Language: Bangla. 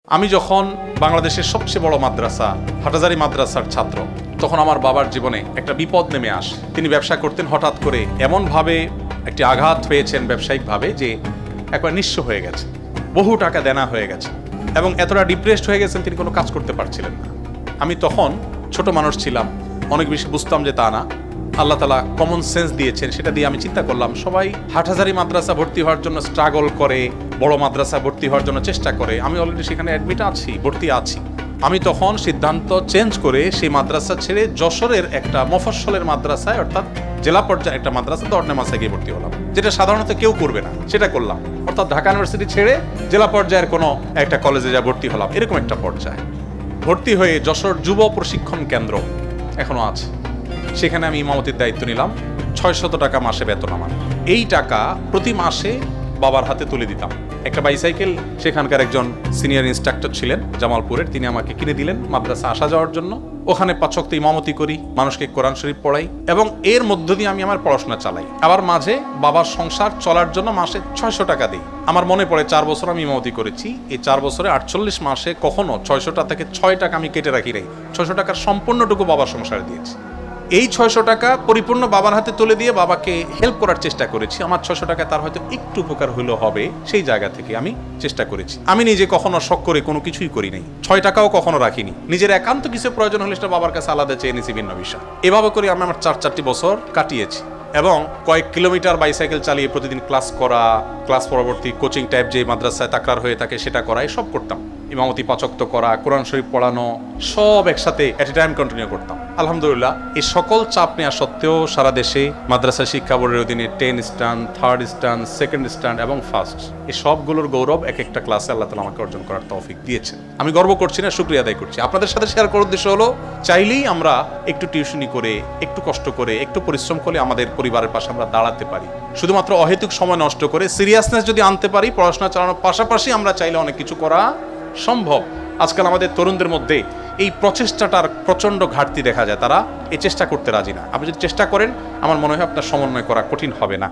আমি যখন বাংলাদেশের সবচেয়ে বড় মাদ্রাসা হাটহাজারী মাদ্রাসার ছাত্র, তখন আমার বাবার জীবনে একটা বিপদ নেমে আসে। তিনি ব্যবসা করতেন, হঠাৎ করে এমনভাবে একটি আঘাত পেয়েছেন ব্যবসায়িকভাবে যে একবার নিঃস্ব হয়ে গেছে, বহু টাকা দেনা হয়ে গেছে এবং এতটা ডিপ্রেসড হয়ে গেছেন তিনি কোনো কাজ করতে পারছিলেন না। আমি তখন ছোট মানুষ ছিলাম, অনেক বেশি বুঝতাম যে তা না। আল্লাহ তাআলা কমন সেন্স দিয়েছেন, সেটা দিয়ে আমি চিন্তা করলাম সবাই হাটহাজারী মাদ্রাসা ভর্তি হওয়ার জন্য স্ট্রাগল করে, বড় মাদ্রাসা ভর্তি হওয়ার জন্য চেষ্টা করে। আমি অলরেডি সেখানে অ্যাডমিট আছি, ভর্তি আছি। আমি তখন সিদ্ধান্ত চেঞ্জ করে সেই মাদ্রাসা ছেড়ে যশোরের একটা মফস্বলের মাদ্রাসায়, অর্থাৎ জেলা পর্যায়ে একটা মাদ্রাসা দর্নেমাসে গিয়ে ভর্তি হলাম, যেটা সাধারণত কেউ করবে না, সেটা করলাম। অর্থাৎ ঢাকা ইউনিভার্সিটি ছেড়ে জেলা পর্যায়ের কোনো একটা কলেজে যা ভর্তি হলাম, এরকম একটা পর্যায়ে ভর্তি হয়ে যশোর যুব প্রশিক্ষণ কেন্দ্র এখনো আছে, সেখানে আমি ইমামতির দায়িত্ব নিলাম। 600 টাকা মাসে বেতন আমার। এই টাকা প্রতি মাসে বাবার হাতে তুলে দিতাম। একটা বাইসাইকেল সেখানকার একজন সিনিয়র ইনস্ট্রাক্টর ছিলেন জামালপুরের, তিনি আমাকে কিনে দিলেন মাদ্রাসা আসা যাওয়ার জন্য। ওখানে 5 ওয়াক্ত ইমামতি করি, মানুষকে কোরআন শরীফ পড়াই এবং এর মধ্য দিয়ে আমি আমার পড়াশোনা চালাই। আবার মাঝে বাবার সংসার চলার জন্য মাসে 600 টাকা দিই। আমার মনে পড়ে 4 বছর আমি ইমামতি করেছি। এই 4 বছরে 48 মাসে কখনো 600 টাকা থেকে 6 টাকা আমি কেটে রাখি নাই। 600 টাকার সম্পূর্ণটুকু বাবার সংসারে দিয়েছি। এই 600 টাকা পরিপূর্ণ বাবার হাতে তুলে দিয়ে বাবাকে হেল্প করার চেষ্টা করেছি। আমার 600 টাকা তার হয়তো একটু উপকার হলেও হবে, সেই জায়গা থেকে আমি চেষ্টা করেছি। আমি নিজে কখনো শখ করে কোনো কিছুই করি নাই, 6 টাকাও কখনো রাখিনি। নিজের একান্ত কিছু প্রয়োজন হলে সেটা বাবার কাছে আলাদা চেয়ে নিয়েছি, ভিন্ন বিষয়। এভাবে করে আমি আমার 4টি বছর কাটিয়েছি এবং কয়েক কিলোমিটার বাইসাইকেল চালিয়ে প্রতিদিন ক্লাস করা, ক্লাস পরবর্তী কোচিং টাইপ যে মাদ্রাসায় তাকরার হয়ে থাকে সেটা করা, সব করতাম। ইমামতি 5 ওয়াক্ত করা, কোরআন শরীফ পড়ানো, সব একসাথে এট এ টাইম কন্টিনিউ করতাম। আলহামদুলিল্লাহ, এই সকল চাপ নেওয়া সত্ত্বেও সারা দেশে মাদ্রাসা শিক্ষা বোর্ডের অধীনে 10 stand, 3rd stand, 2nd stand এবং 1st, এই সবগুলোর গৌরব এক একটা ক্লাসে আল্লাহ তাআলা আমাকে অর্জন করার তৌফিক দিয়েছেন। আমি গর্ব করছি না, শুকরিয়া আদায় করছি। আপনাদের সাথে শেয়ার করার উদ্দেশ্য হলো, চাইলেই আমরা একটু টিউশনি করে, একটু কষ্ট করে, একটু পরিশ্রম করে আমাদের পরিবারের পাশে আমরা দাঁড়াতে পারি। শুধুমাত্র অহেতুক সময় নষ্ট করে সিরিয়াসনেস যদি আনতে পারি, পড়াশোনা চালানোর পাশাপাশি আমরা চাইলে অনেক কিছু করা সম্ভব। আজকাল আমাদের তরুণদের মধ্যে এই প্রচেষ্টাটার প্রচন্ড ঘাটতি দেখা যায়, তারা এই চেষ্টা করতে রাজি না। আপনি যদি চেষ্টা করেন, আমার মনে হয় আপনার সমন্বয় করা কঠিন হবে না।